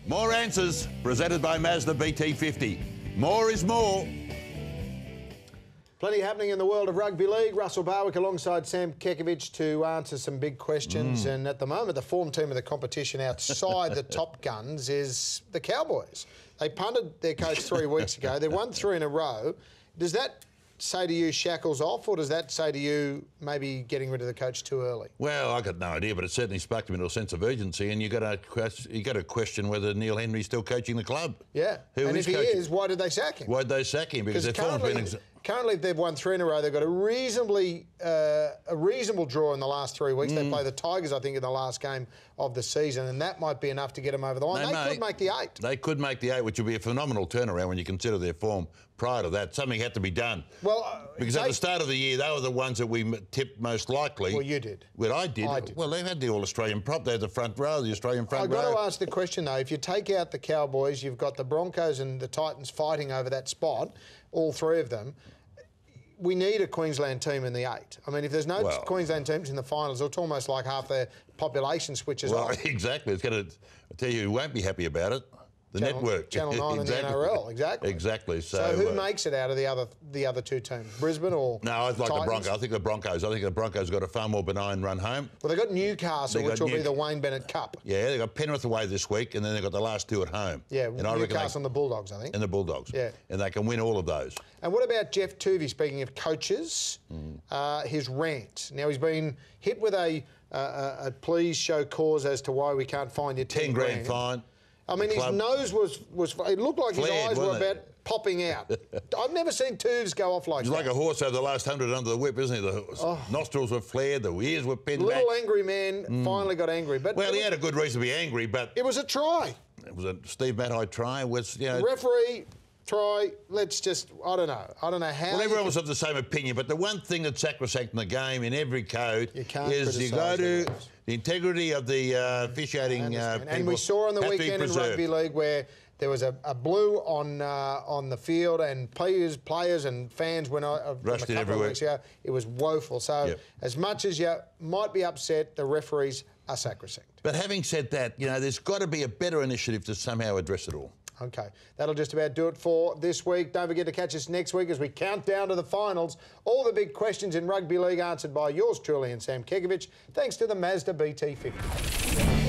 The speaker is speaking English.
More answers presented by Mazda BT-50. More is more. Plenty happening in the world of rugby league. Russell Barwick alongside Sam Kekovich to answer some big questions. And at the moment, the form team of the competition outside the top guns is the Cowboys. They punted their coach 3 weeks ago. They won 3 in a row. Does that say to you shackles off, or does that say to you maybe getting rid of the coach too early? Well, I got no idea, but it certainly sparked him into a sense of urgency, and you got to question whether Neil Henry's still coaching the club. Yeah, and if he is, why did they sack him? Why did they sack him? Because their form's been... Currently, they've won 3 in a row. They've got a reasonable draw in the last 3 weeks. They play the Tigers, I think, in the last game of the season, and that might be enough to get them over the line. They could make the 8. They could make the 8, which would be a phenomenal turnaround when you consider their form prior to that. Something had to be done. Well, because at the start of the year, they were the ones that we tipped most likely. Well, you did. Well, I did. Well, they've had the All-Australian prop. They had the front row, the Australian front row. I've got to ask the question, though. If you take out the Cowboys, you've got the Broncos and the Titans fighting over that spot, all 3 of them. We need a Queensland team in the 8. I mean, if there's no Queensland teams in the finals, it's almost like half their population switches off. Exactly. It's going to tell you who won't be happy about it. The network. Channel 9 and the NRL, exactly. Exactly. So who makes it out of the other 2 teams? Brisbane or No, I like Titans? the Broncos. I think the Broncos. I think the Broncos got a far more benign run home. Well, they've got Newcastle, which will be the Wayne Bennett Cup. Yeah, they've got Penrith away this week, and then they've got the last 2 at home. Yeah, and Newcastle and the Bulldogs, I think. And the Bulldogs. Yeah. And they can win all of those. And what about Jeff Tuvey, speaking of coaches, his rant? Now, he's been hit with a please show cause as to why we can't find your 10 grand fine. I mean, his nose was it looked like his eyes were about popping out. I've never seen Tuvs go off like that. He's like a horse over the last 100 under the whip, isn't he? The nostrils were flared, the ears were pinned back. Little angry man finally got angry. But well, he had a good reason to be angry, but... It was a try. It was a Steve Matai try. Referee... Try, let's just, I don't know how... Well, everyone was of the same opinion, but the one thing that's sacrosanct in the game, in every code, is you go to the integrity of the officiating people. And we saw on the weekend in rugby league where there was a blue on the field, and players and fans went rushed it everywhere. It was woeful. So as much as you might be upset, the referees are sacrosanct. But having said that, there's got to be a better initiative to somehow address it all. OK, that'll just about do it for this week. Don't forget to catch us next week as we count down to the finals. All the big questions in rugby league answered by yours truly and Sam Kekovich, thanks to the Mazda BT-50.